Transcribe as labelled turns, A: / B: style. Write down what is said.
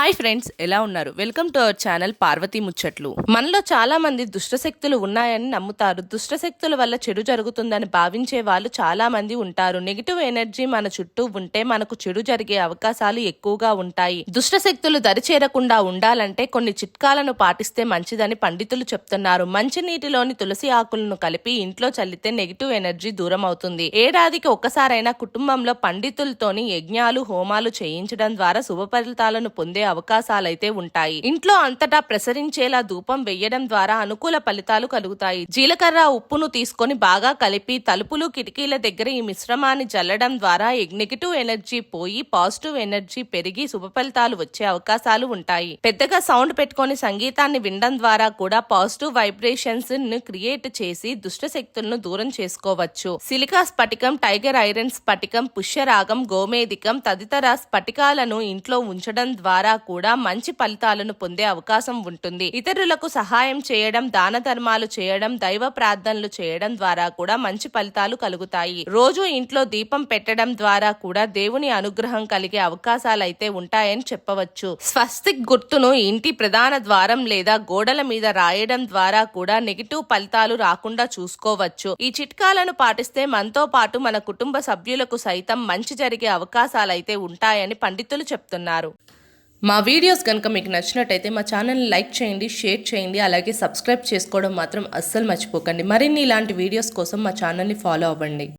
A: Hi friends, ఎలా ఉన్నారు? Welcome to our channel Parvati ముచ్చట్లు. మనలో చాలా మంది దుష్టశక్తులు ఉన్నాయని నమ్ముతారు. దుష్టశక్తుల వల్ల చెడు జరుగుతుందని భావించే వాళ్ళు చాలా మంది ఉంటారు. నెగిటివ్ ఎనర్జీ మన చుట్టూ ఉంటే మనకు చెడు జరిగే అవకాశాలు ఎక్కువగా ఉంటాయి. దుష్టశక్తులు దరిచేరకుండా ఉండాలంటే కొన్ని చిట్కాలను పాటిస్తే మంచిదని పండితులు చెప్తున్నారు. మంచినీటిలోని తులసి ఆకులను కలిపి ఇంట్లో చల్లితే నెగిటివ్ ఎనర్జీ దూరం అవుతుంది. ఏడాదికి ఒక్కసారైనా కుటుంబంలో పండితులతోని యజ్ఞాలు, హోమాలు చేయించడం ద్వారా శుభ ఫలితాలను పొందే అవకాశాలైతే ఉంటాయి. ఇంట్లో అంతటా ప్రసరించేలా ధూపం వెయ్యడం ద్వారా అనుకూల ఫలితాలు కలుగుతాయి. జీలకర్ర, ఉప్పును తీసుకొని బాగా కలిపి తలుపులు, కిటికీల దగ్గర ఈ మిశ్రమాన్ని జల్లడం ద్వారా నెగిటివ్ ఎనర్జీ పోయి పాజిటివ్ ఎనర్జీ పెరిగి శుభ ఫలితాలు వచ్చే అవకాశాలు ఉంటాయి. పెద్దగా సౌండ్ పెట్టుకొని సంగీతాన్ని వినడం ద్వారా కూడా పాజిటివ్ వైబ్రేషన్స్ ను క్రియేట్ చేసి దుష్ట శక్తులను దూరం చేసుకోవచ్చు. సిలికా స్ఫటికం, టైగర్ ఐరన్ స్ఫటికం, పుష్యరాగం, గోమేధికం తదితర స్ఫటికాలను ఇంట్లో ఉంచడం ద్వారా కూడా మంచి ఫలితాలను పొందే అవకాశం ఉంటుంది. ఇతరులకు సహాయం చేయడం, దాన ధర్మాలు చేయడం, దైవ ప్రార్థనలు చేయడం ద్వారా కూడా మంచి ఫలితాలు కలుగుతాయి. రోజు ఇంట్లో దీపం పెట్టడం ద్వారా కూడా దేవుని అనుగ్రహం కలిగే అవకాశాలైతే ఉంటాయని చెప్పవచ్చు. స్వస్తిక్ గుర్తును ఇంటి ప్రధాన ద్వారం లేదా గోడల మీద రాయడం ద్వారా కూడా నెగిటివ్ ఫలితాలు రాకుండా చూసుకోవచ్చు. ఈ చిట్కాలను పాటిస్తే మనతో పాటు మన కుటుంబ సభ్యులకు సైతం మంచి జరిగే అవకాశాలైతే ఉంటాయని పండితులు చెప్తున్నారు. మా వీడియోస్ కనుక మీకు నచ్చినట్టయితే మా ఛానల్ని లైక్ చేయండి, షేర్ చేయండి, అలాగే సబ్స్క్రైబ్ చేసుకోవడం మాత్రం అస్సలు మర్చిపోకండి. మరిన్ని ఇలాంటి వీడియోస్ కోసం మా ఛానల్ని ఫాలో అవ్వండి.